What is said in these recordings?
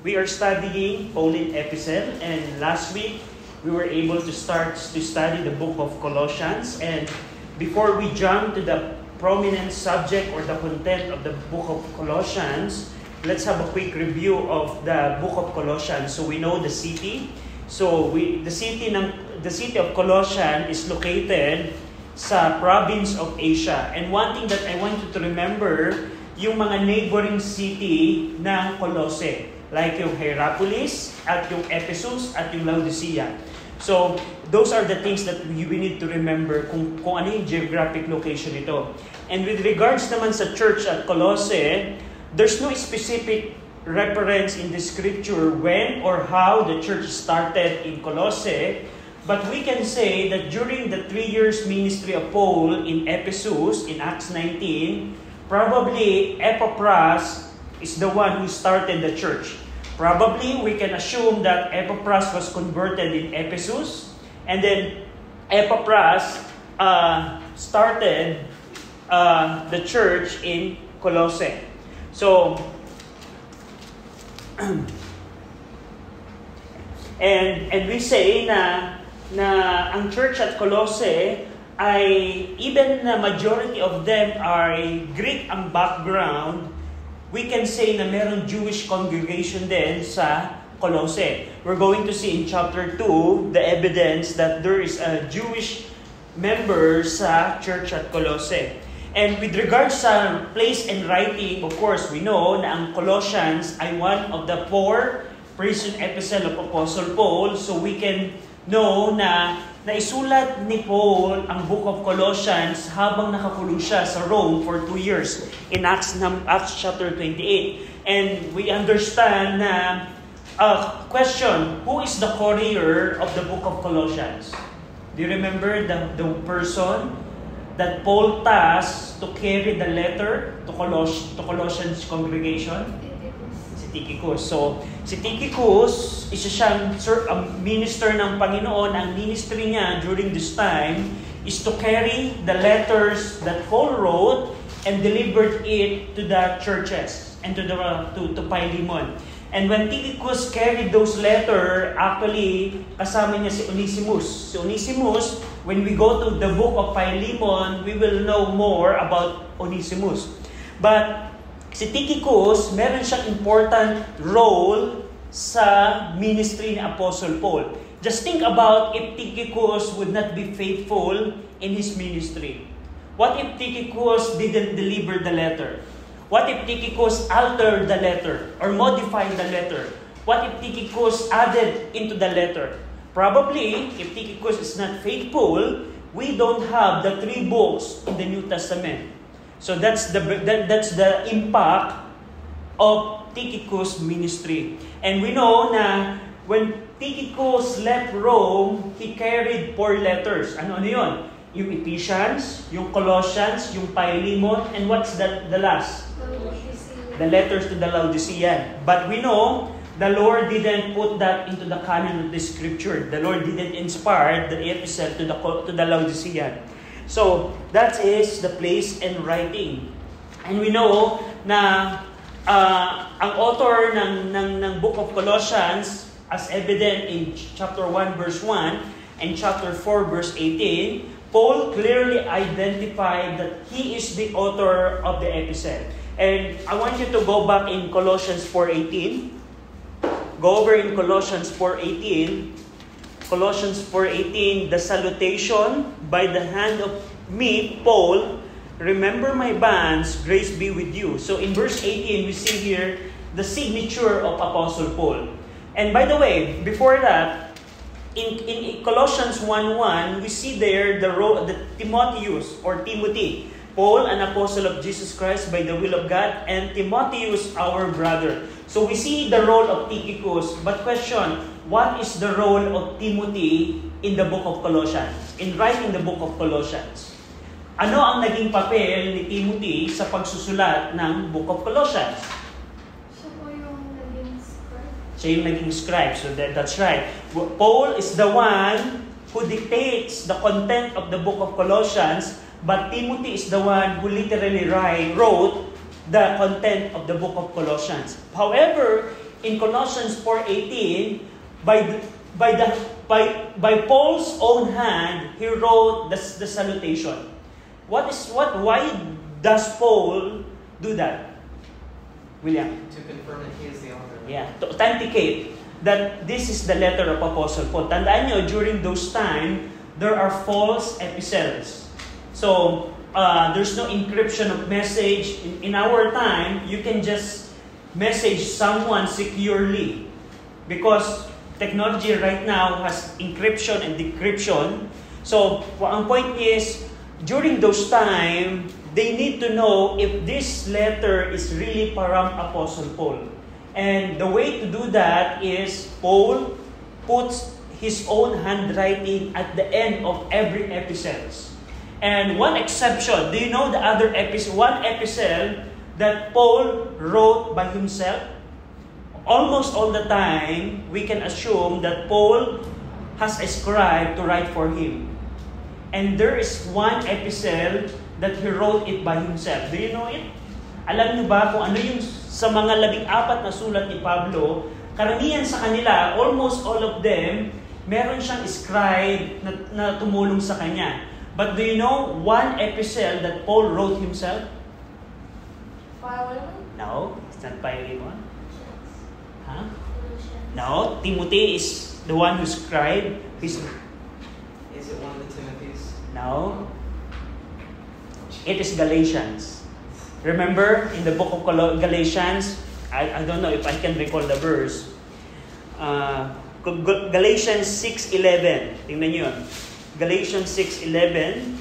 We are studying Pauline Epistle, and last week we were able to start to study the book of Colossians. And before we jump to the prominent subject or the content of the book of Colossians, let's have a quick review of the book of Colossians. So we know the city. So the city of Colossians is located sa province of Asia. And one thing that I want you to remember, yung mga neighboring city ng Colossae, like yung Hierapolis, at yung Ephesus, at yung Laodicea. So, those are the things that we need to remember kung ano yung geographic location nito. And with regards naman sa church at Colossae, there's no specific reference in the scripture when or how the church started in Colossae. But we can say that during the 3 years ministry of Paul in Ephesus, in Acts 19, probably Epaphras is the one who started the church. Probably we can assume that Epaphras was converted in Ephesus, and then Epaphras started the church in Colossae. So, and we say na ang church at Colossae ay even na majority of them are Greek ang background, we can say na merong Jewish congregation din sa Colossae. We're going to see in chapter 2 the evidence that there is a Jewish member sa church at Colossae. And with regards sa place and writing, of course, we know na ang Colossians ay one of the 4 prison epistle of Apostle Paul. So we can know na naisulat ni Paul ang book of Colossians habang nakakulong siya sa Rome for 2 years in Acts chapter 28. And we understand na, question, who is the courier of the book of Colossians? Do you remember the person that Paul tasked to carry the letter to Colossians congregation? Tychicus. So, si Tychicus, isa siyang minister ng Panginoon. Ang ministry niya during this time is to carry the letters that Paul wrote and delivered it to the churches and to Philemon. And when Tychicus carried those letters, actually, kasama niya si Onesimus. Si Onesimus, when we go to the book of Philemon, we will know more about Onesimus. But si Tychicus, meron siyang important role sa ministry ni Apostle Paul. Just think about if Tychicus would not be faithful in his ministry. What if Tychicus didn't deliver the letter? What if Tychicus altered the letter or modified the letter? What if Tychicus added into the letter? Probably, if Tychicus is not faithful, we don't have the 3 books in the New Testament. So that's the impact of Tychicus' ministry. And we know na when Tychicus left Rome, he carried 4 letters. Ano yun? Yung Ephesians, yung Colossians, yung Philemon, and what's the last? The letters to the Laodicean. But we know the Lord didn't put that into the canon of the scripture. The Lord didn't inspire the epistle to the Laodicean. So, that is the place and writing. And we know na ang author ng book of Colossians, as evident in chapter 1 verse 1 and chapter 4 verse 18, Paul clearly identified that he is the author of the epistle. And I want you to go back in Colossians 4:18. Go over in Colossians 4:18. Colossians 4:18, the salutation by the hand of me, Paul, remember my bonds, grace be with you. So in verse 18, we see here the signature of Apostle Paul. And by the way, before that, in Colossians 1:1, we see there the Timotheus or Timothy, Paul, an apostle of Jesus Christ by the will of God, and Timotheus, our brother. So we see the role of Tychicus. But question, what is the role of Timothy in the book of Colossians, in writing the book of Colossians? Ano ang naging papel ni Timothy sa pagsusulat ng book of Colossians? Siya po yung naging scribe. Siya yung naging scribe. So that's right. Paul is the one who dictates the content of the book of Colossians, but Timothy is the one who literally wrote the content of the book of Colossians. However, in Colossians 4:18, by Paul's own hand, he wrote the salutation. Why does Paul do that? William? To confirm that he is the author. Yeah, to authenticate that this is the letter of Apostle Paul. Tandaan nyo, during those time, there are false epistles. So, there's no encryption of message. In our time, you can just message someone securely because technology right now has encryption and decryption. So, ang point is, during those time, they need to know if this letter is really from Apostle Paul. And the way to do that is Paul puts his own handwriting at the end of every epistle. And one exception, do you know the other epistle? One epistle that Paul wrote by himself? Almost all the time, we can assume that Paul has a scribe to write for him. And there is one epistle that he wrote it by himself. Do you know it? Alam niyo ba kung ano yung sa mga 14 na sulat ni Pablo, karamihan sa kanila, almost all of them, meron siyang scribe na tumulong sa kanya. But do you know one epistle that Paul wrote himself? Philemon? No, it's not Philemon. Huh? Colossians. No, Timothy is the one who scribed. Is it one of the Timothys? No. It is Galatians. Remember, in the book of Galatians, I don't know if I can recall the verse. Galatians 6:11. Tingnan niyo yun. Galatians 6:11.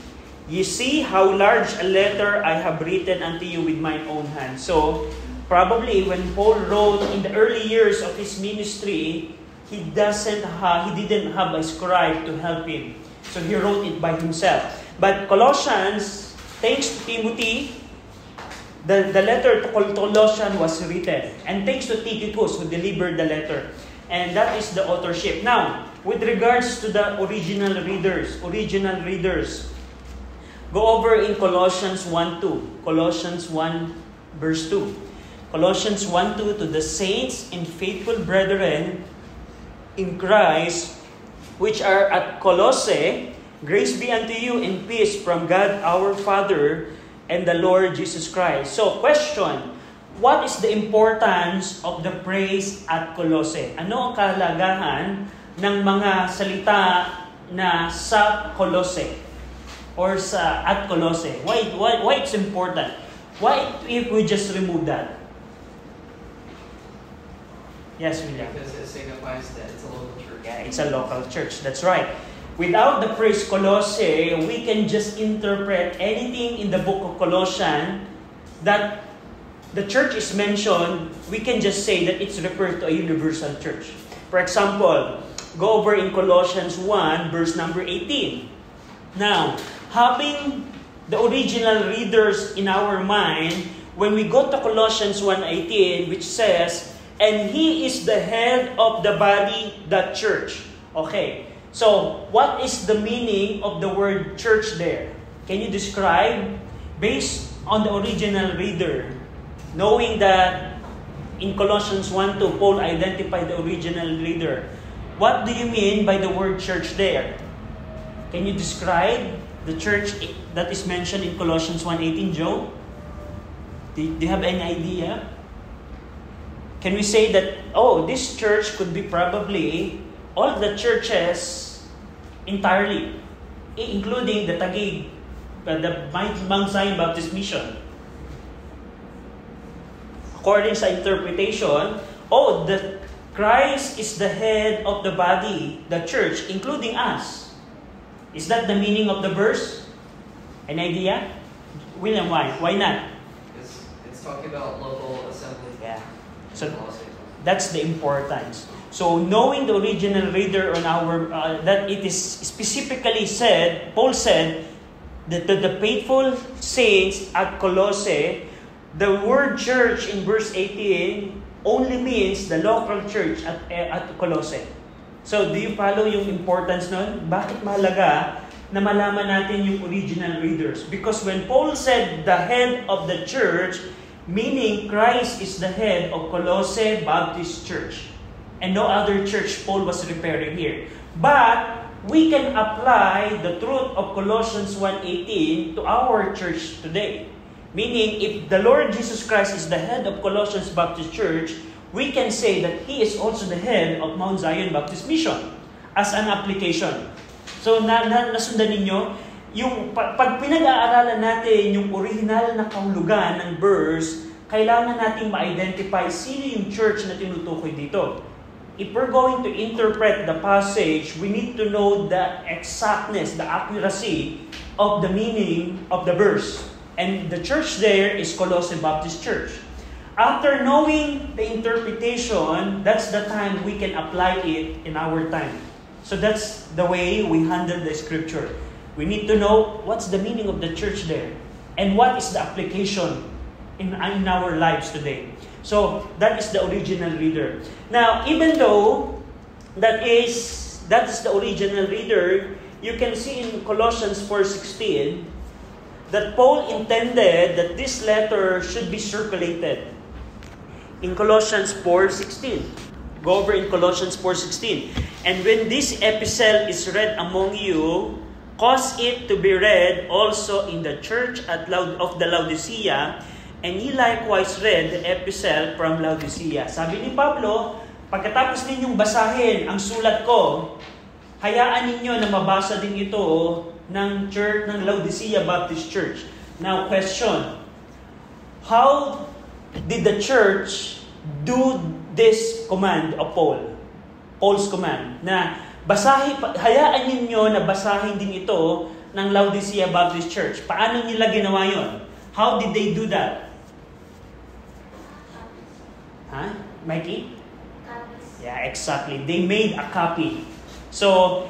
You see how large a letter I have written unto you with mine own hand. So, probably when Paul wrote in the early years of his ministry, he didn't have a scribe to help him. So he wrote it by himself. But Colossians, thanks to Timothy, the letter to Colossians was written. And thanks to Tychicus who delivered the letter. And that is the authorship. Now, with regards to the original readers, go over in Colossians 1:2. Colossians 1 verse 2. Colossians 1:2, to the saints and faithful brethren in Christ, which are at Colossae, grace be unto you and peace from God our Father and the Lord Jesus Christ. So, question, what is the importance of the praise at Colossae? Ano ang kahalagahan ng mga salita na sa Colossae or at Colossae? Why it's important? Why if we just remove that? Yes, William. Because it signifies that it's a local church. Yeah, it's a local church. That's right. Without the phrase Colossae, we can just interpret anything in the book of Colossians that the church is mentioned. We can just say that it's referred to a universal church. For example, go over in Colossians 1, verse number 18. Now, having the original readers in our mind, when we go to Colossians 1:18, which says, and He is the head of the body, the church. Okay, so what is the meaning of the word church there? Can you describe, based on the original reader, knowing that in Colossians 1:2, Paul identified the original reader, what do you mean by the word church there? Can you describe the church that is mentioned in Colossians 1:18, Joe? Do you have any idea? Can we say that, this church could be probably all the churches entirely, including the Taguig, the Mount Zion Baptist Mission? According sa interpretation, the Christ is the head of the body, the church, including us. Is that the meaning of the verse? An idea? William, why? Why not? It's talking about local assembly. Yeah. So that's the importance. So knowing the original reader on our that it is specifically said, Paul said that the faithful saints at Colossae, the word church in verse 18 only means the local church at Colossae. So do you follow yung importance nun? Bakit mahalaga na malaman natin yung original readers? Because when Paul said the head of the church, Meaning, Christ is the head of Colossae Baptist Church. And no other church Paul was referring here. But we can apply the truth of Colossians 1:18 to our church today. Meaning, if the Lord Jesus Christ is the head of Colossians Baptist Church, we can say that He is also the head of Mount Zion Baptist Mission as an application. So, nasundan ninyo, yung pag pinag-aaralan natin yung original na kahulugan ng verse, kailangan nating ma-identify sino yung church na tinutukoy dito. If we're going to interpret the passage, we need to know the exactness, the accuracy of the meaning of the verse. And the church there is Colossae Baptist Church. After knowing the interpretation, that's the time we can apply it in our time. So that's the way we handle the scripture. We need to know what's the meaning of the church there and what is the application in our lives today. So that is the original reader. Now, even though that is the original reader, you can see in Colossians 4:16 that Paul intended that this letter should be circulated. In Colossians 4:16. Go over in Colossians 4:16. And when this epistle is read among you, cause it to be read also in the church of the Laodicea, and ye likewise read the epistle from Laodicea. Sabi ni Pablo, pagkatapos ninyong basahin ang sulat ko, hayaan ninyo na mabasa din ito ng church ng Laodicea Baptist Church. Now, question. How did the church do this command of Paul? Paul's command na hayaan ninyo na basahin din ito ng Laodicea Baptist Church. Paano nila ginawa yon? How did they do that? Huh? Mikey? Yeah, exactly. They made a copy. So,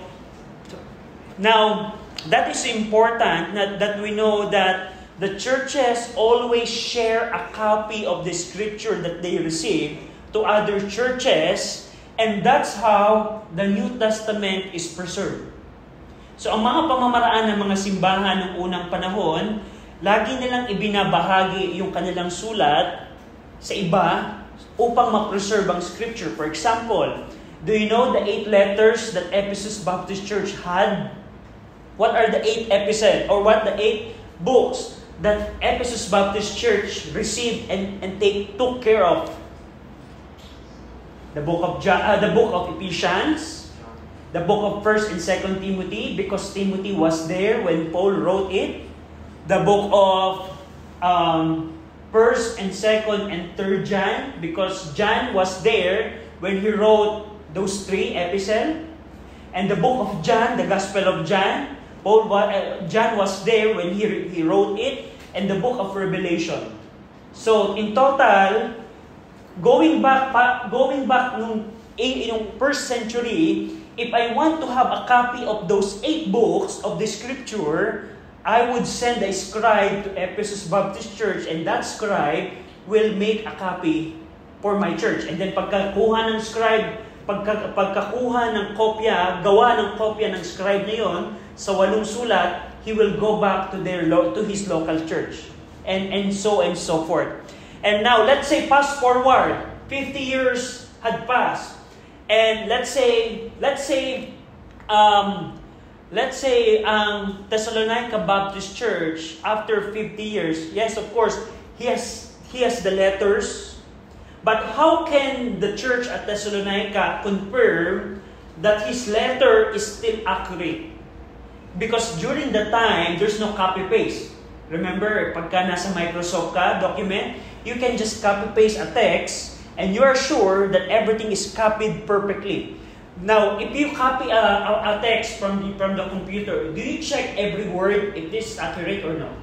now, that is important that we know that the churches always share a copy of the scripture that they receive to other churches, and that's how the New Testament is preserved. So, ang mga pamamaraan ng mga simbahan ng unang panahon, lagi nilang ibinabahagi yung kanilang sulat sa iba upang ma-preserve ang scripture. For example, do you know the 8 letters that Ephesus Baptist Church had? What are the 8 epistles, or what the 8 books that Ephesus Baptist Church received and took care of? The book of Ephesians, the book of 1st and 2nd Timothy, because Timothy was there when Paul wrote it. The book of 1st and 2nd and 3rd John, because John was there when he wrote those 3 epistles. And the book of John, the Gospel of John, John was there when he wrote it, and the book of Revelation. So in total, going back nung first century, if I want to have a copy of those 8 books of the scripture, I would send a scribe to Ephesus Baptist Church, and that scribe will make a copy for my church. And then pagkakuha ng scribe, pagkakuha ng kopya, gawa ng kopya ng scribe na yon sa 8 sulat, he will go back to his local church. And so forth. And now, let's say fast forward, 50 years had passed. And let's say Thessalonica Baptist Church, after 50 years, yes, of course, he has the letters. But how can the church at Thessalonica confirm that his letter is still accurate? Because during the time, there's no copy-paste. Remember, pagka nasa Microsoft ka, document, you can just copy-paste a text, and you are sure that everything is copied perfectly. Now, if you copy a text from the computer, do you check every word if this is accurate or no?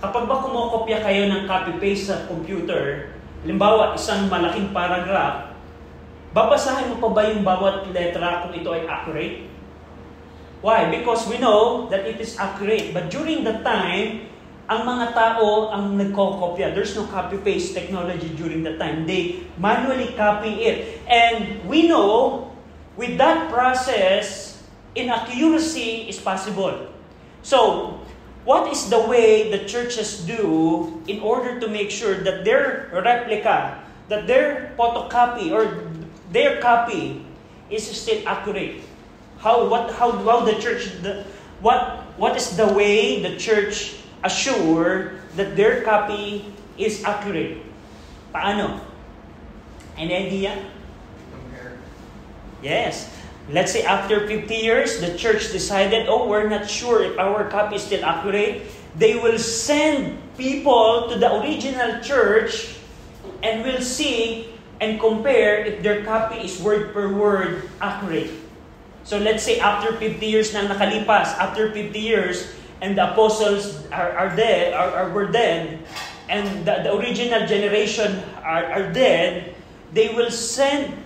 Kapag ba kumokopya kayo ng copy-paste sa computer, halimbawa, isang malaking paragraph, babasahin mo pa ba yung bawat letra kung ito ay accurate? Why? Because we know that it is accurate. But during the time, ang mga tao ang nagkokopya. There's no copy-paste technology during the time. They manually copy it. And we know, with that process, inaccuracy is possible. So, what is the way the churches do in order to make sure that their replica, that their photocopy or their copy is still accurate? How the church, what is the way the church assure that their copy is accurate? Paano? Any idea? Compare. Yes. Let's say after 50 years, the church decided, we're not sure if our copy is still accurate. They will send people to the original church and will see and compare if their copy is word per word accurate. So let's say after 50 years nang nakalipas, after 50 years, and the apostles were dead, and the original generation are dead, they will send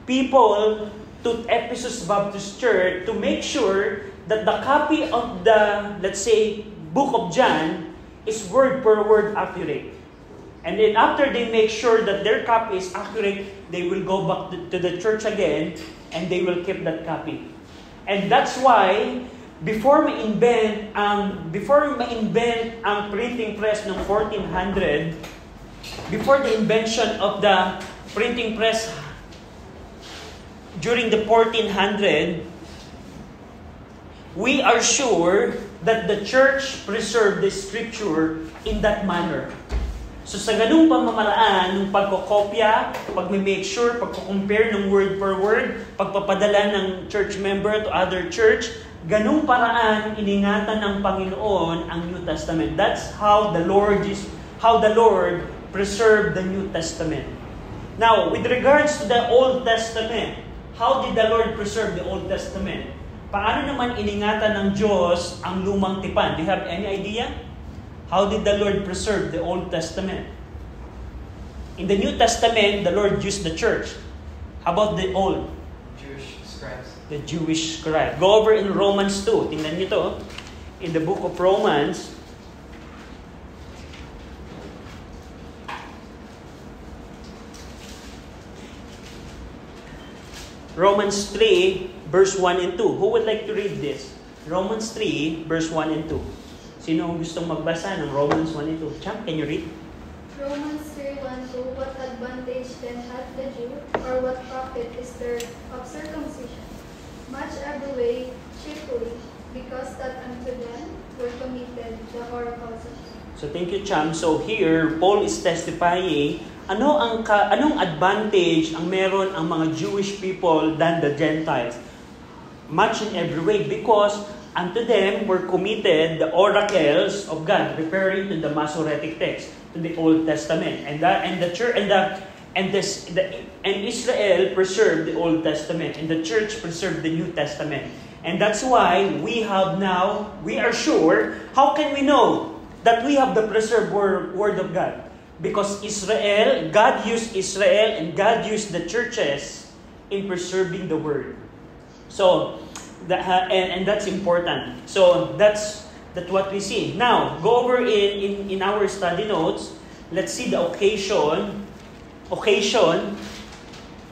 people to Ephesus Baptist Church to make sure that the copy of the, let's say, Book of John is word per word accurate. And then after they make sure that their copy is accurate, they will go back to the church again and they will keep that copy. And that's why before ma-invent ang printing press ng 1400, before the invention of the printing press during the 1400, we are sure that the church preserved the scripture in that manner. So sa ganung pamamaraan, ng pagkokopya, pag-make sure, pagko-compare ng word per word, pagpapadala ng church member to other church, ganung paraan iningatan ng Panginoon ang New Testament. That's how the Lord preserved the New Testament. Now, with regards to the Old Testament, how did the Lord preserve the Old Testament? Paano naman iningatan ng Diyos ang lumang tipan? Do you have any idea? How did the Lord preserve the Old Testament? In the New Testament, the Lord used the church. How about the Old? Jewish scribes. The Jewish scribe. Go over in Romans 2. Tingnan niyo to. In the book of Romans, Romans 3, verse 1 and 2. Who would like to read this? Romans 3, verse 1 and 2. Sino ang gustong magbasa ng Romans 1 and 2? Champ, can you read? Romans 3:1-2. What advantage then hath the Jew, or what profit is there of circumcision? Much every way chiefly, because that unto them were committed the oracles of God. So thank you, Cham. So here, Paul is testifying anong advantage ang meron ang mga Jewish people than the Gentiles? Much in every way, because unto them were committed the oracles of God, referring to the Masoretic text, to the Old Testament, and the church and Israel preserved the Old Testament, and the church preserved the New Testament, and that's why we are sure. How can we know that we have the preserved word of God? Because God used Israel and God used the churches in preserving the word. So, and that's important. So, that's what we see. Now, go over in our study notes. Let's see the occasion.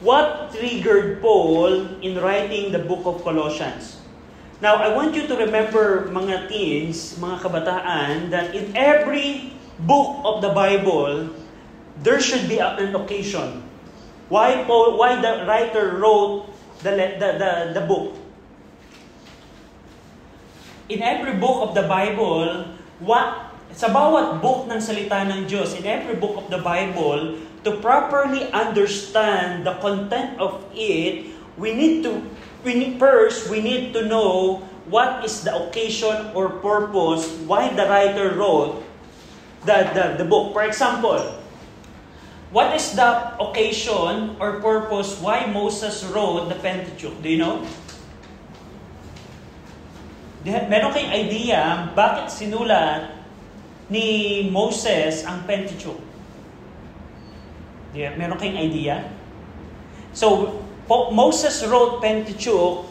What triggered Paul in writing the book of Colossians? Now, I want you to remember, mga teens, mga kabataan, that in every book of the Bible, there should be an occasion. Why the writer wrote the book? In every book of the Bible, sa bawat book ng salita ng Diyos, in every book of the Bible, to properly understand the content of it, we need to know what is the occasion or purpose why the writer wrote the book. For example, what is the occasion or purpose why Moses wrote the Pentateuch? Do you know? Meron kayong idea bakit sinulat ni Moses ang Pentateuch? Meron kayong idea? So, Moses wrote Pentateuch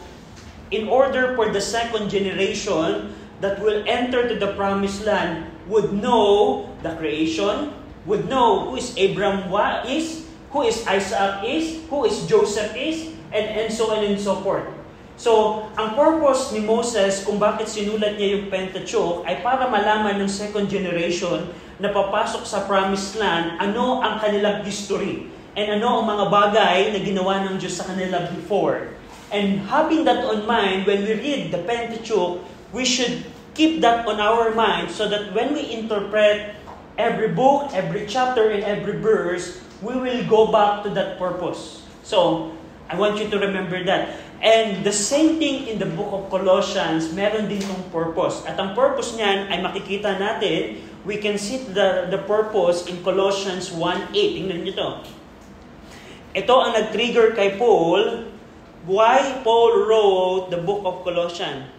in order for the second generation that will enter to the promised land would know the creation, would know who is Abraham is, who is Isaac is, who is Joseph is, and so on and so forth. So, ang purpose ni Moses kung bakit sinulat niya yung Pentateuch ay para malaman ng second generation na papasok sa Promised Land ano ang kanilang history and ano ang mga bagay na ginawa ng Diyos sa kanila before. And having that on mind, when we read the Pentateuch, we should keep that on our mind so that when we interpret every book, every chapter, and every verse, we will go back to that purpose. So, I want you to remember that. And the same thing in the book of Colossians, meron din yung purpose. At ang purpose niyan ay makikita natin, we can see the purpose in Colossians 1:8. Tingnan niyo to. Ito ang nag-trigger kay Paul, why Paul wrote the book of Colossians.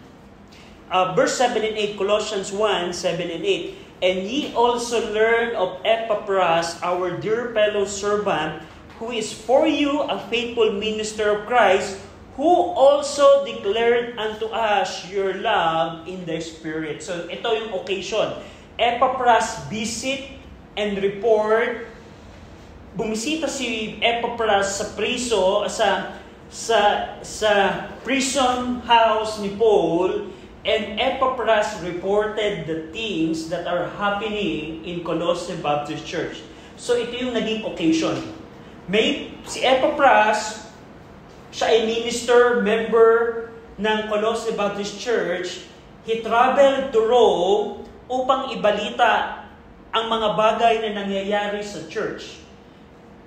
Verse 7 and 8, Colossians 1, 7 and 8. And ye also learn of Epaphras, our dear fellow servant, who is for you a faithful minister of Christ, who also declared unto us your love in the Spirit. So, ito yung occasion. Epaphras visit and report. Bumisita si Epaphras sa prison house ni Paul, and Epaphras reported the things that are happening in Colossae Baptist Church. So, ito yung naging occasion. Si Epaphras, siya ay minister, member ng Colossae Baptist Church. He traveled to Rome upang ibalita ang mga bagay na nangyayari sa church.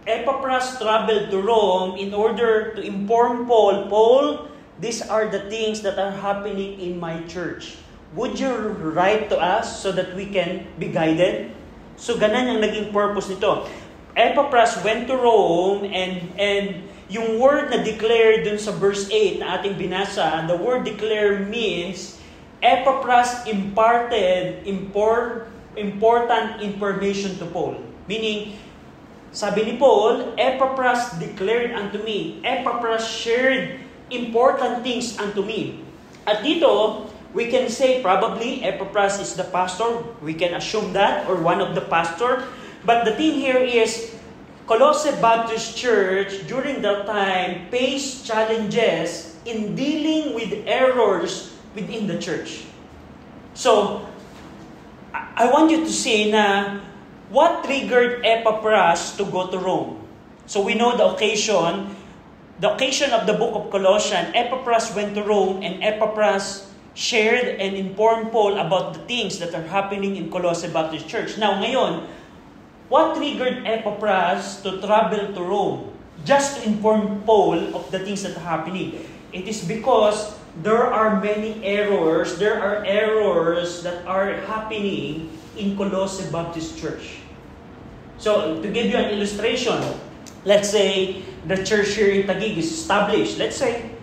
Epaphras traveled to Rome in order to inform Paul, these are the things that are happening in my church. Would you write to us so that we can be guided? So, ganun ang naging purpose nito. Epaphras went to Rome and yung word na declare dun sa verse 8 na ating binasa, the word declare means Epaphras imparted important information to Paul. Meaning, sabi ni Paul, Epaphras declared unto me. Epaphras shared important things unto me. At dito, we can say probably Epaphras is the pastor. We can assume that, or one of the pastor. But the thing here is, Colossae Baptist Church during that time faced challenges in dealing with errors within the church. So, I want you to see na what triggered Epaphras to go to Rome. So we know the occasion of the book of Colossians. Epaphras went to Rome and Epaphras shared and informed Paul about the things that are happening in Colossae Baptist Church. Now ngayon, what triggered Epaphras to travel to Rome just to inform Paul of the things that are happening? It is because there are many errors. There are errors that are happening in Colossae Baptist Church. So, to give you an illustration, let's say the church here in Taguig is established. Let's say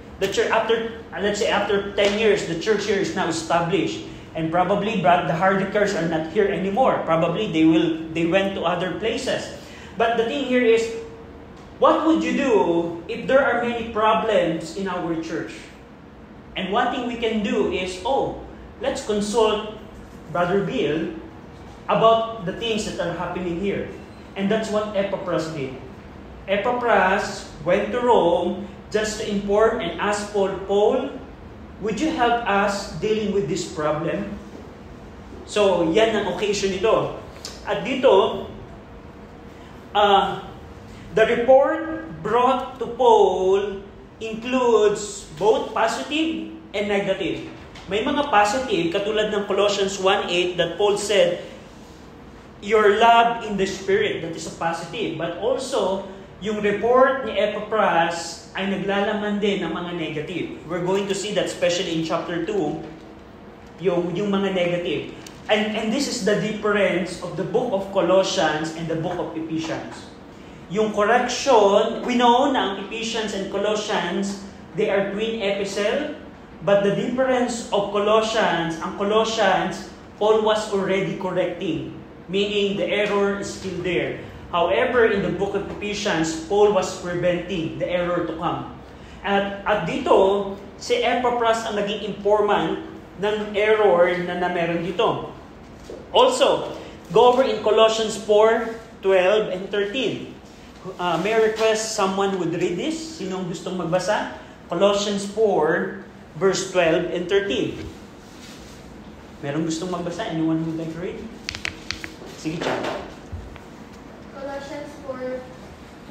after 10 years, the church here is now established. And probably the Hardikers are not here anymore. Probably they went to other places. But the thing here is, what would you do if there are many problems in our church? And one thing we can do is, let's consult Brother Bill about the things that are happening here. And that's what Epaphras did. Epaphras went to Rome just to inform and ask Paul, would you help us dealing with this problem? So, yan ang occasion nito. At dito, the report brought to Paul includes both positive and negative. May mga positive, katulad ng Colossians 1:8 that Paul said, your love in the Spirit, that is a positive. But also, yung report ni Epaphras ay naglalaman din ng mga negative. We're going to see that especially in chapter 2, yung mga negative. And this is the difference of the book of Colossians and the book of Ephesians. Yung correction, we know na ang Ephesians and Colossians, they are twin epistle, but the difference of Colossians, ang Colossians, Paul was already correcting, meaning the error is still there. However, in the book of Ephesians, Paul was preventing the error to come. At dito, si Epaphras ang naging informant ng error na meron dito. Also, go over in Colossians 4:12 and 13. May I request someone would read this? Sinong gustong magbasa? Colossians 4, verse 12 and 13. Merong gustong magbasa? Anyone would like to read? Sige, Chad. Colossians 4,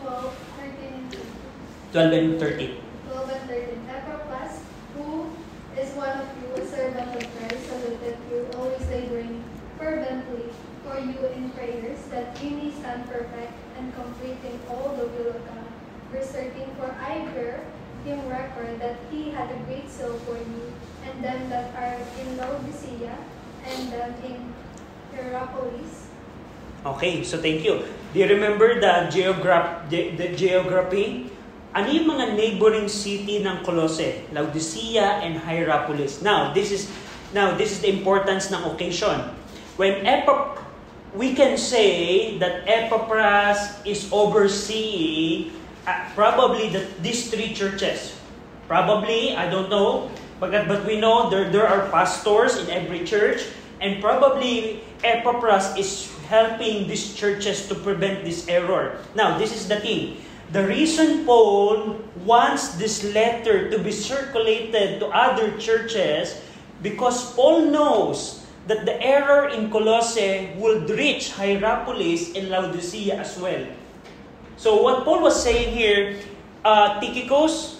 12, 13, and 12 and 13. 12 and 13. Epaphras, who is one of you, a servant of Christ, saluted you, always laboring fervently for you in prayers, that you may stand perfect and complete in all the will of God. Verse 13, for I bear him record that he had a great zeal for you, and them that are in Laodicea, and them in Hierapolis. Okay, so thank you. Do you remember the geography? Ano yung mga neighboring city ng Colossae? Laodicea and Hierapolis. Now, this is the importance ng occasion. We can say that Epaphras is overseeing probably these three churches. Probably, I don't know, but we know there are pastors in every church, and probably Epaphras is helping these churches to prevent this error. Now, this is the thing. The reason Paul wants this letter to be circulated to other churches, because Paul knows that the error in Colossae would reach Hierapolis and Laodicea as well. So what Paul was saying here, Tychicus,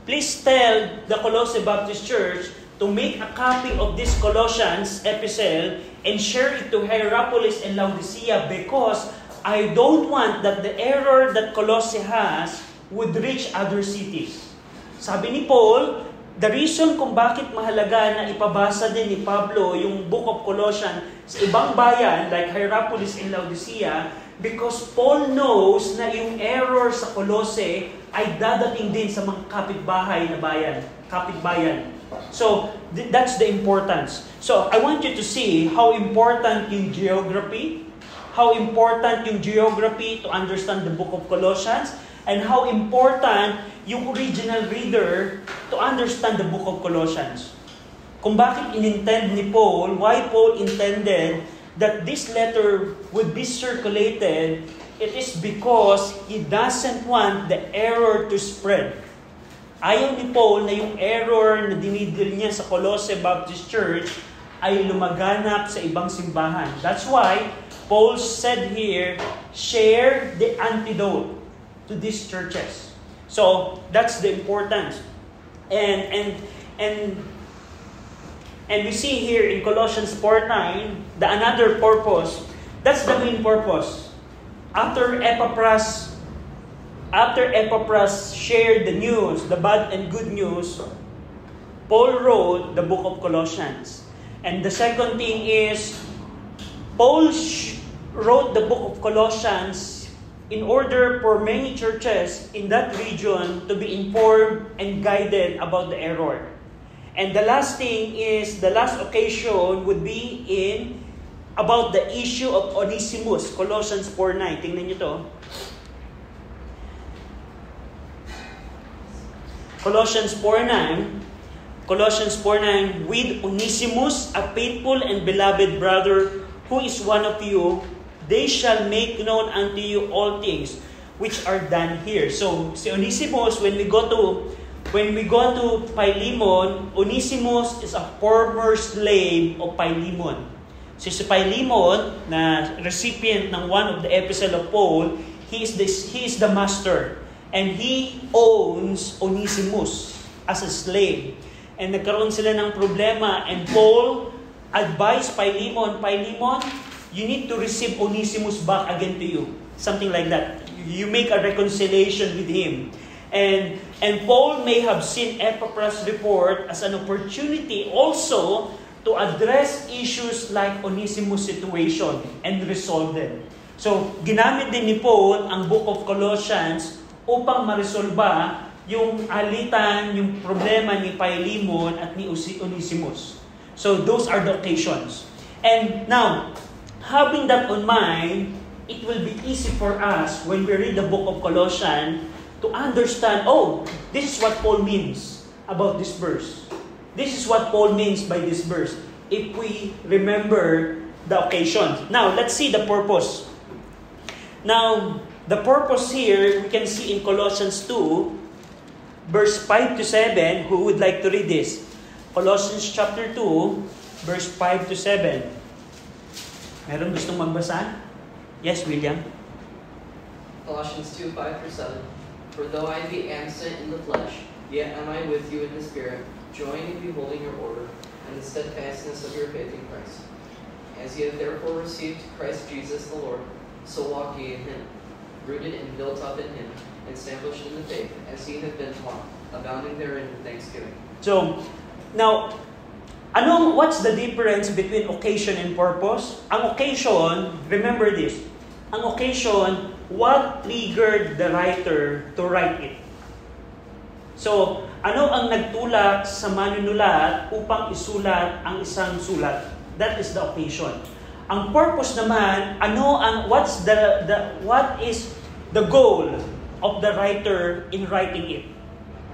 please tell the Colossae Baptist Church to make a copy of this Colossians epistle and share it to Hierapolis and Laodicea, because I don't want that the error that Colossae has would reach other cities. Sabi ni Paul, the reason kung bakit mahalaga na ipabasa din ni Pablo yung Book of Colossians sa ibang bayan like Hierapolis and Laodicea, because Paul knows na yung error sa Colossae ay dadating din sa mga kapitbahay na kapitbayan. So, that's the importance. So, I want you to see how important yung geography to understand the Book of Colossians, and how important yung original reader to understand the Book of Colossians. Kung bakit inintend ni Paul, why Paul intended that this letter would be circulated, it is because he doesn't want the error to spread. Ayaw ni Paul na yung error na dinidil niya sa Colossae Baptist Church ay lumaganap sa ibang simbahan. That's why Paul said here, share the antidote to these churches. So that's the importance. And we see here in Colossians 4:9, the another purpose. That's the main purpose. After Epaphras shared the news, the bad and good news, Paul wrote the book of Colossians. And the second thing is, Paul wrote the book of Colossians in order for many churches in that region to be informed and guided about the error. And the last thing is, the last occasion would be about the issue of Onesimus, Colossians 4:9. Tingnan nyo to. Colossians 4:9, with Onesimus, a faithful and beloved brother, who is one of you, they shall make known unto you all things which are done here. So, si Onesimus, when we go to Philemon, Onesimus is a former slave of Philemon. So si Philemon, na recipient ng one of the epistle of Paul, he is the master. And he owns Onesimus as a slave. And nagkaroon sila ng problema, and Paul advised Philemon, you need to receive Onesimus back again to you. Something like that. You make a reconciliation with him. And Paul may have seen Epaphras' report as an opportunity also to address issues like Onesimus' situation and resolve them. So, ginamit din ni Paul ang Book of Colossians upang maresolba yung alitan, yung problema ni Philemon at ni Onesimus. So, those are the occasions. And now, having that on mind, it will be easy for us when we read the Book of Colossians to understand, this is what Paul means about this verse. This is what Paul means by this verse, if we remember the occasion. Now, let's see the purpose. Now, the purpose here, we can see in Colossians 2, verse 5 to 7. Who would like to read this? Colossians chapter 2, verse 5 to 7. Meron gustong magbasa? Yes, William? Colossians 2, 5 through 7. For though I be absent in the flesh, yet am I with you in the Spirit, joying in beholding your order, and the steadfastness of your faith in Christ. As ye have therefore received Christ Jesus the Lord, so walk ye in him, rooted and built up in him, and established in the faith, as ye have been taught, abounding therein in thanksgiving. So, now, what's the difference between occasion and purpose? Ang occasion, remember this, ang occasion, what triggered the writer to write it? So, ano ang nagtulak sa manunulat upang isulat ang isang sulat? That is the occasion. Ang purpose naman, what is the goal of the writer in writing it?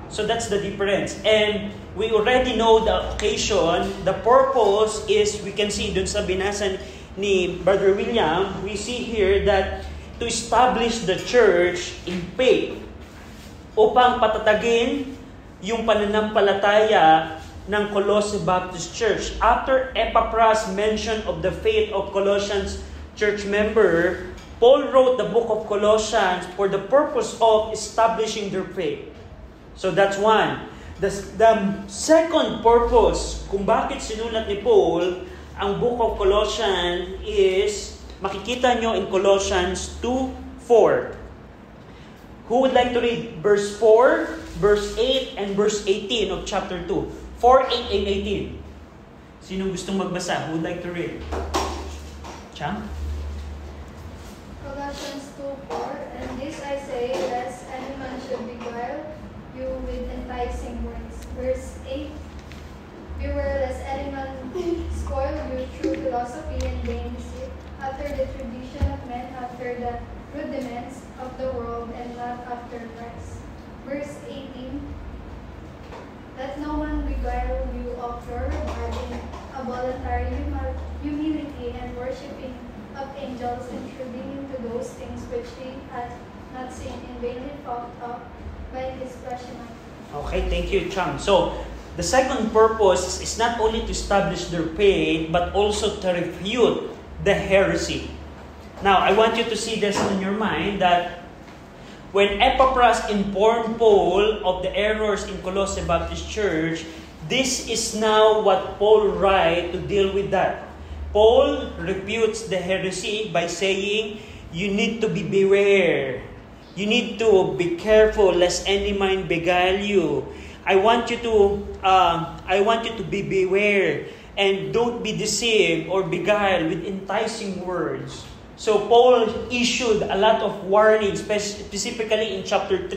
So that's the difference. And we already know the occasion. The purpose is, we can see dun sa binasa ni Brother William, we see here that to establish the church in faith upang patatagin yung pananampalataya ng Colossae Baptist Church. After Epaphras mention of the faith of Colossians church member, Paul wrote the book of Colossians for the purpose of establishing their faith. So that's one. The second purpose kung bakit sinulat ni Paul ang book of Colossians is, makikita nyo in Colossians 2:4. Who would like to read verse 4, verse 8, and verse 18 of chapter 2? 4, 8, and 18. Sino gustong magbasa? Who would like to read? Chang? Colossians 2:4, and this I say, lest any man should beguile you with enticing words. Verse 8, beware lest any man spoil you through philosophy and vain deceit, after the tradition of men, after the rudiments of the world, and not after Christ. Verse 18, let no man beguile you of your heart in a voluntary humility and worshipping of angels, intruding into those things which he hath not seen, and vainly puffed up by his fleshly mind. Okay, thank you, Chang. So, the second purpose is not only to establish their faith, but also to refute the heresy. Now, I want you to see this in your mind that when Epaphras informed Paul of the errors in Colossae Baptist Church, this is now what Paul writes to deal with that. Paul refutes the heresy by saying, you need to be beware. You need to be careful lest any man beguile you. I want you to be beware and don't be deceived or beguiled with enticing words. So Paul issued a lot of warnings, specifically in chapter 2,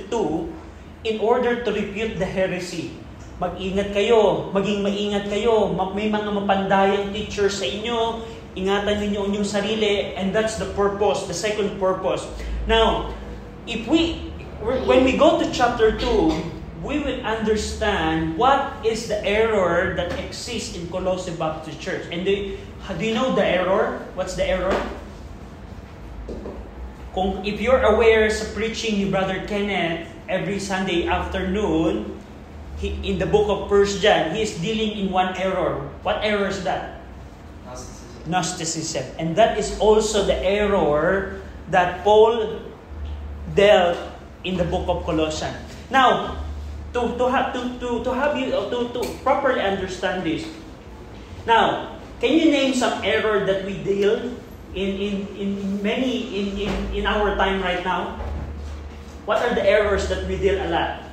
in order to refute the heresy. Mag-ingat kayo, maging maingat kayo, may mga mapandayang teachers sa inyo, ingatan ninyo ang inyong sarili, and that's the purpose, the second purpose. Now, when we go to chapter 2, we will understand what is the error that exists in Colossae Baptist Church. And do you know the error? What's the error? If you're aware sa preaching ni Brother Kenneth every Sunday afternoon, in the book of 1 John, he is dealing in one error. What error is that? Gnosticism. And that is also the error that Paul dealt in the book of Colossians. Now, to properly understand this. Now, can you name some error that we deal in our time right now? What are the errors that we deal a lot?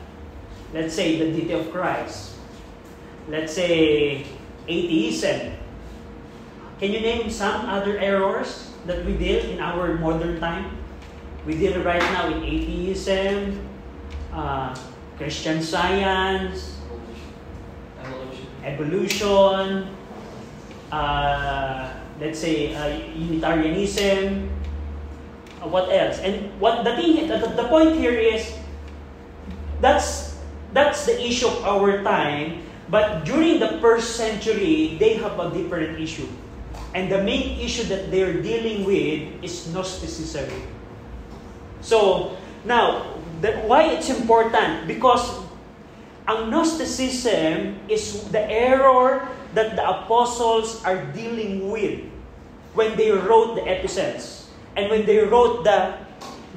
Let's say the deity of Christ. Let's say atheism. Can you name some other errors that we deal in our modern time? We deal right now in atheism, Christian Science, evolution, let's say Unitarianism. What else? And the point here is that's the issue of our time. But during the first century, they have a different issue, and the main issue that they're dealing with is Gnosticism. So, now, why it's important? Because ang Gnosticism is the error that the apostles are dealing with when they wrote the epistles and when they wrote the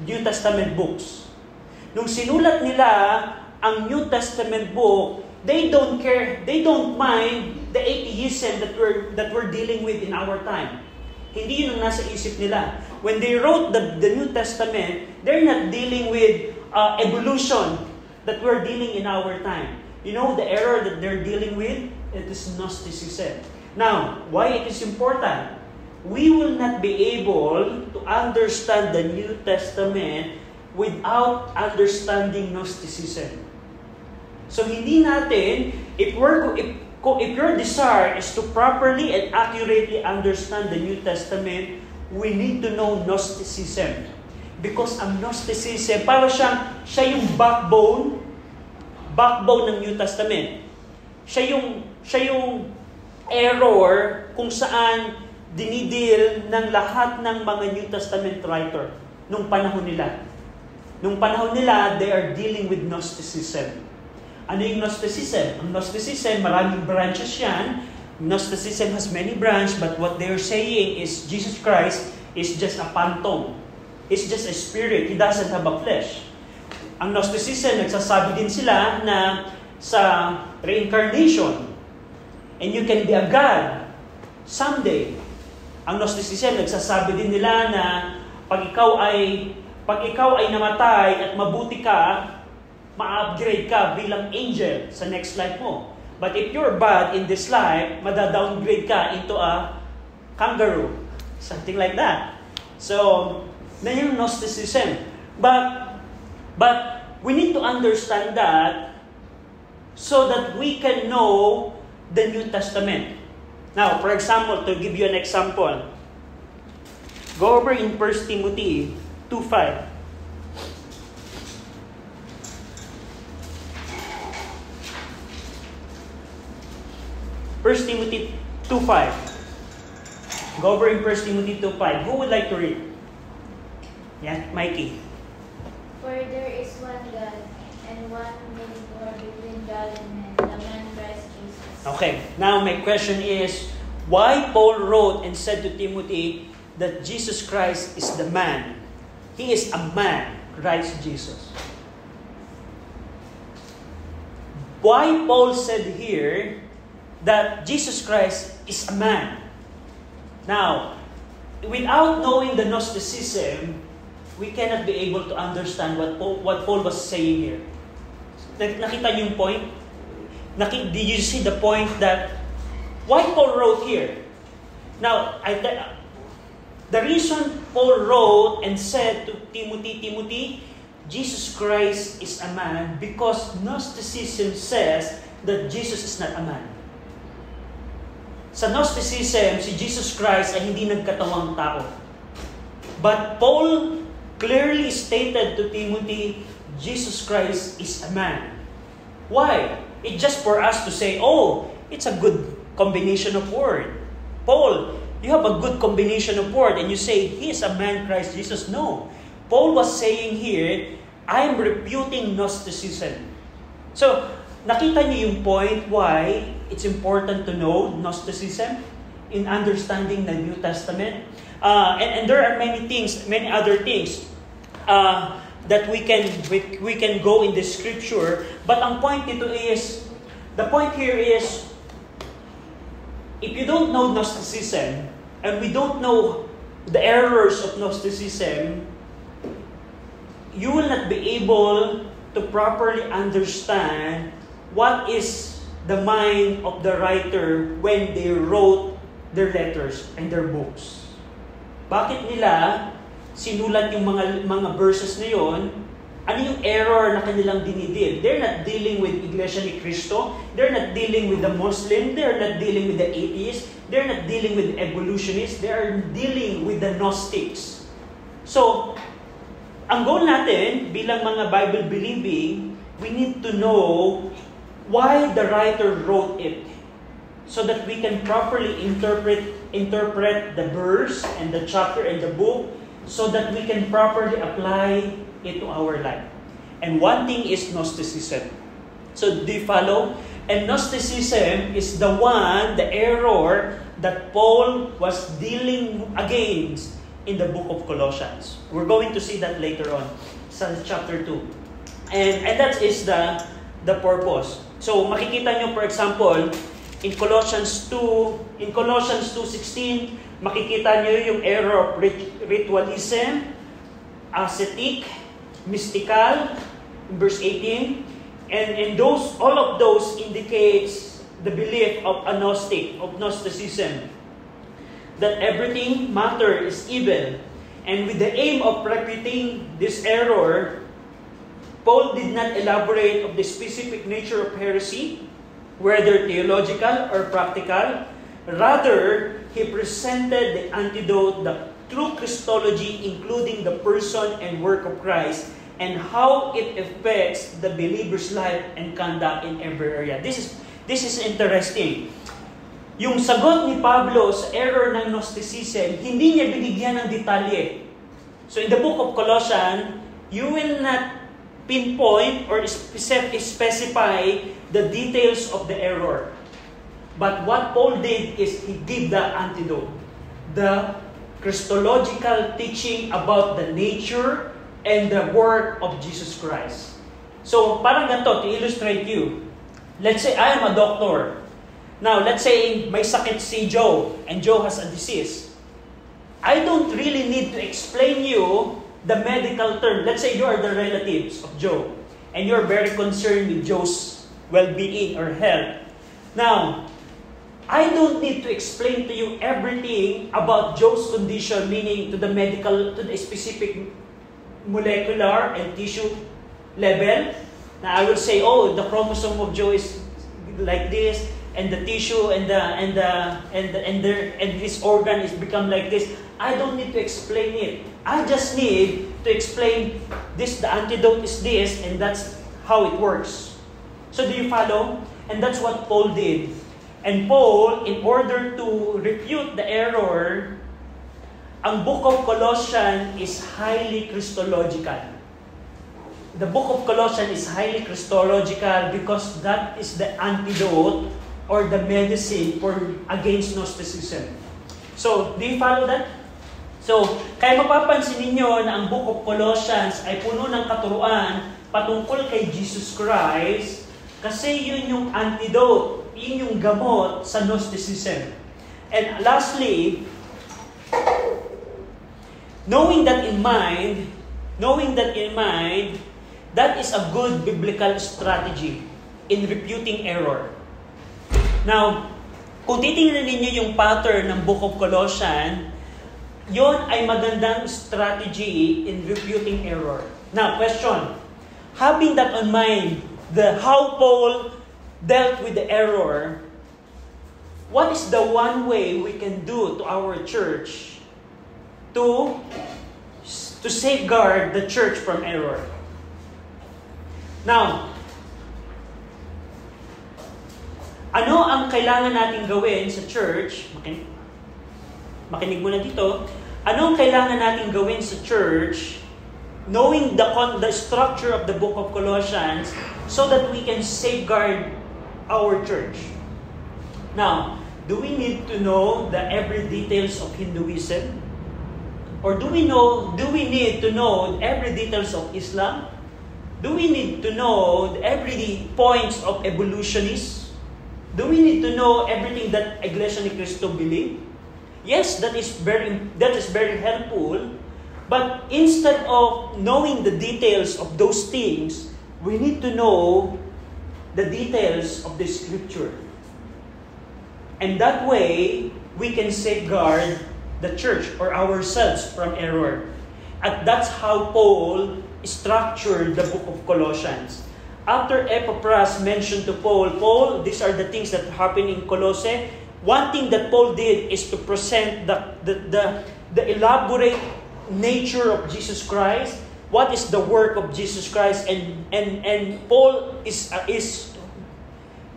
New Testament books. Nung sinulat nila ang New Testament book, they don't care, they don't mind the atheism that we're dealing with in our time. Hindi yun ang nasa isip nila. When they wrote the New Testament, they're not dealing with evolution that we're dealing in our time. You know the error that they're dealing with? It is Gnosticism. Now, why it is important? We will not be able to understand the New Testament without understanding Gnosticism. So hindi natin, if your desire is to properly and accurately understand the New Testament, we need to know Gnosticism. Because ang Gnosticism, para siya yung backbone ng New Testament. Siya yung error kung saan dinidil ng lahat ng mga New Testament writer nung panahon nila. Nung panahon nila, they are dealing with Gnosticism. Ano yung Gnosticism? Ang Gnosticism, maraming branches yan. Gnosticism has many branches, but what they're saying is Jesus Christ is just a phantom. He's just a spirit. He doesn't have a flesh. Ang Gnosticism, nagsasabi din sila na sa reincarnation, and you can be a God someday. Ang Gnosticism, nagsasabi din nila na pag ikaw ay namatay at mabuti ka, ma-upgrade ka bilang angel sa next life mo. But if you're bad in this life, mada-downgrade ka into a kangaroo. Something like that. So, na yung Gnosticism. But we need to understand that so that we can know the New Testament. Now, for example, to give you an example, go over in 1 Timothy 2:5. 1 Timothy 2:5. Go over in 1 Timothy 2:5. Who would like to read? Yeah, Mikey. For there is one God, and one mediator between God and men, the man Christ Jesus. Okay, now my question is, why Paul wrote and said to Timothy that Jesus Christ is the man? He is a man, Christ Jesus. Why Paul said here that Jesus Christ is a man? Now, without knowing the Gnosticism, we cannot be able to understand what Paul was saying here. Nakita niyo yung point? Did you see the point that why Paul wrote here? Now, the reason Paul wrote and said to Timothy, Jesus Christ is a man, because Gnosticism says that Jesus is not a man. Sa Gnosticism, si Jesus Christ ay hindi nagkatawang tao. But Paul clearly stated to Timothy, Jesus Christ is a man. Why? It's just for us to say, oh, it's a good combination of word. Paul, you have a good combination of word and you say, he is a man, Christ Jesus. No. Paul was saying here, I'm refuting Gnosticism. So, nakita niyo yung point why it's important to know Gnosticism in understanding the New Testament. And there are many other things that we can go in the Scripture. But the point here is, if you don't know Gnosticism and we don't know the errors of Gnosticism, you will not be able to properly understand what is the mind of the writer when they wrote their letters and their books. Bakit nila sinulat yung mga verses na yon? Ano yung error na kanilang dinidil? They're not dealing with Iglesia ni Cristo. They're not dealing with the Muslim. They're not dealing with the atheists. They're not dealing with evolutionists. They are dealing with the Gnostics. So, ang goal natin bilang mga Bible-believing, we need to know why the writer wrote it so that we can properly interpret the verse and the chapter and the book so that we can properly apply it to our life. And one thing is Gnosticism. So do you follow? And Gnosticism is the error that Paul was dealing against in the book of Colossians. We're going to see that later on sa chapter 2. And that is the purpose. So makikita nyo, for example, in Colossians 2:16, makikita nyo yung error of ritualism, ascetic, mystical, in verse 18. And all of those indicates the belief of Gnosticism, that everything matter is evil. And with the aim of refuting this error, Paul did not elaborate of the specific nature of heresy, whether theological or practical. Rather, he presented the antidote, the true Christology, including the person and work of Christ, and how it affects the believer's life and conduct in every area. This is interesting. Yung sagot ni Pablo sa error ng Gnosticism, hindi niya binigyan ng detalye. So in the book of Colossians, you will not pinpoint or specify the details of the error. But what Paul did is he gave the antidote, the Christological teaching about the nature and the work of Jesus Christ. So, parang ganito, to illustrate you. Let's say, I am a doctor. Now, let's say, may sakit si Joe, and Joe has a disease. I don't really need to explain you the medical term. Let's say you are the relatives of Joe, and you're very concerned with Joe's well-being or health. Now, I don't need to explain to you everything about Joe's condition, meaning to the specific molecular and tissue level. Now I will say, the chromosome of Joe is like this, and the tissue and his organ is become like this. I don't need to explain it. I just need to explain this. The antidote is this, and that's how it works. So do you follow? And that's what Paul did. And Paul, in order to refute the error, ang book of Colossians is highly Christological. The book of Colossians is highly Christological because that is the antidote or the medicine against Gnosticism. So, do you follow that? So, kaya mapapansin ninyo na ang book of Colossians ay puno ng katuruan patungkol kay Jesus Christ kasi yun yung antidote, yun yung gamot sa Gnosticism. And lastly, knowing that in mind, that is a good biblical strategy in refuting error. Now, kung titingnan ninyo yung pattern ng book of Colossians, yon ay magandang strategy in refuting error. Now, question. Having that on mind, how Paul dealt with the error, what is the one way we can do to our church to safeguard the church from error? Now, ano ang kailangan natin gawin sa church? Makinig muna dito. Ano ang kailangan natin gawin sa church, knowing the structure of the book of Colossians, so that we can safeguard our church? Now, do we need to know the every details of Hinduism? Or do we need to know every details of Islam? Do we need to know every points of evolutionists? Do we need to know everything that Iglesia ni Cristo believe? Yes, that is very helpful. But instead of knowing the details of those things, we need to know the details of the Scripture. And that way, we can safeguard the church or ourselves from error. And that's how Paul structured the book of Colossians. After Epaphras mentioned to Paul, these are the things that happen in Colossae. One thing that Paul did is to present the elaborate nature of Jesus Christ. What is the work of Jesus Christ? And Paul is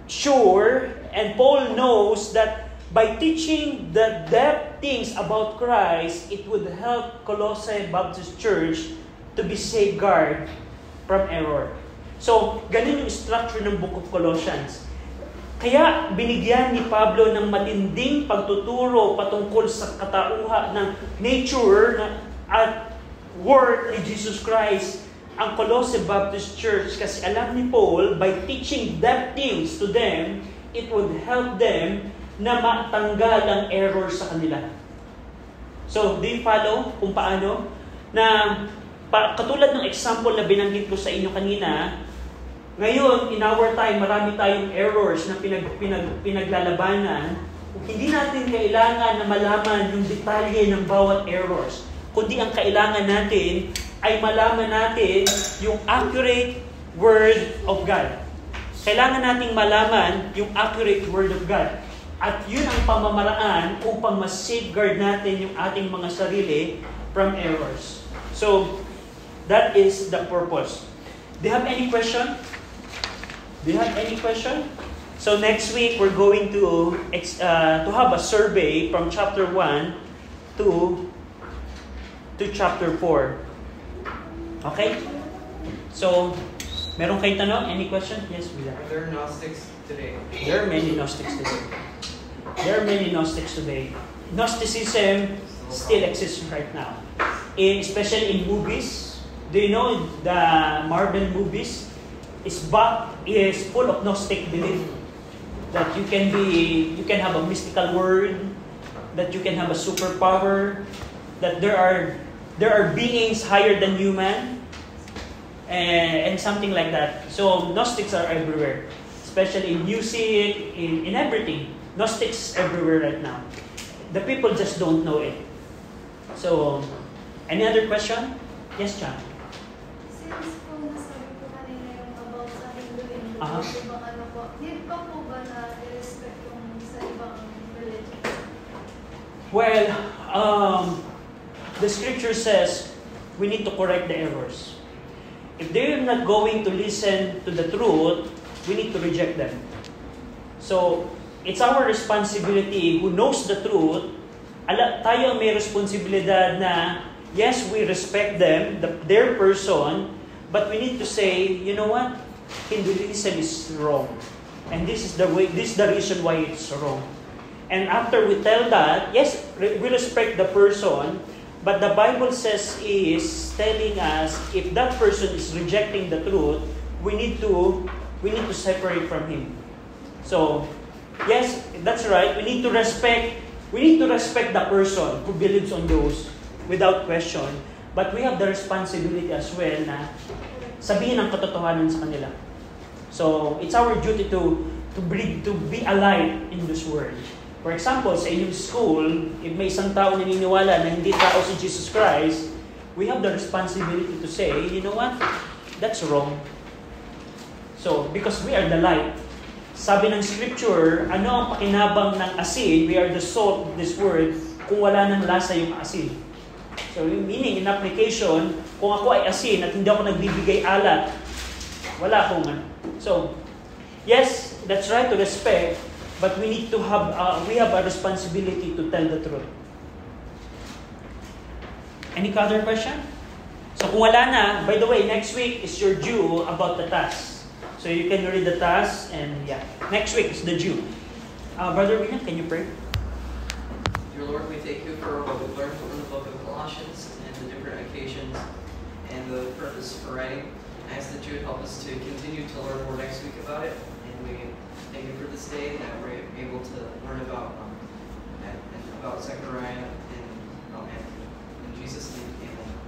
sure, and Paul knows that by teaching the depth things about Christ, it would help Colossae Baptist Church to be safeguarded from error. So, ganun yung structure ng Book of Colossians. Kaya binigyan ni Pablo ng matinding pagtuturo patungkol sa katauhan ng nature at work ni Jesus Christ ang Colossae Baptist Church, kasi alam ni Paul, by teaching that things to them, it would help them na matanggal ang error sa kanila. So, do you follow kung paano? Na katulad ng example na binanggit ko sa inyo kanina, ngayon, in our time, marami tayong errors na pinaglalabanan. Hindi natin kailangan na malaman yung detalye ng bawat errors, kundi ang kailangan natin ay malaman natin yung accurate Word of God. Kailangan nating malaman yung accurate Word of God. At yun ang pamamaraan upang mas-safeguard natin yung ating mga sarili from errors. So, that is the purpose. Do you have any question? Do you have any question? So next week, we're going to have a survey from chapter 1 to chapter 4. Okay? So, meron kayo tanong? Any question? Yes, we Are there Gnostics today? There are many Gnostics today. There are many Gnostics today. Gnosticism still exists right now. Especially in movies. Do you know the Marvel movies is full of Gnostic belief? That you can have a mystical word, that you can have a superpower, that there are beings higher than human, and something like that. So Gnostics are everywhere, especially in music, in everything. Gnostics everywhere right now. The people just don't know it. So, any other question? Yes, John. Since po nasabi ko kanina yung about sa Hinduism, Aha. ibang ano po, need pa po ba na i-respect yung sa ibang religion? Well, the scripture says we need to correct the errors. If they're not going to listen to the truth, we need to reject them. So, it's our responsibility who knows the truth. Tayo may responsibilidad na, yes, we respect them, their person, but we need to say, you know what? Hinduism is wrong. And this is the reason why it's wrong. And after we tell that, yes, we respect the person, but the Bible is telling us if that person is rejecting the truth, we need to separate from him. So, yes, that's right. We need to respect the person who believes on those without question. But we have the responsibility as well na sabihin ang katotohanan sa kanila. So, it's our duty to be alive in this world. For example, sa inyong school, if may isang tao naniniwala na hindi tao si Jesus Christ, we have the responsibility to say, you know what? That's wrong. So, because we are the light. Sabi ng scripture, ano ang pakinabang ng asin? We are the salt of this world kung wala ng lasa yung asin. So, meaning, in application, kung ako ay asin at hindi ako nagbibigay alat, wala akong ano. So, yes, that's right to respect, but we need to we have a responsibility to tell the truth. Any other question? So kung wala na, by the way, next week is your due about the task. So you can read the task and yeah, next week is the due. Brother William, can you pray? Dear Lord, we thank you for what we've learned from the book of Colossians and the different occasions and the purpose for writing. I ask that you would help us to continue to learn more next week about it. And we thank you for this day that we're able to learn about Zechariah and in Jesus' name, amen.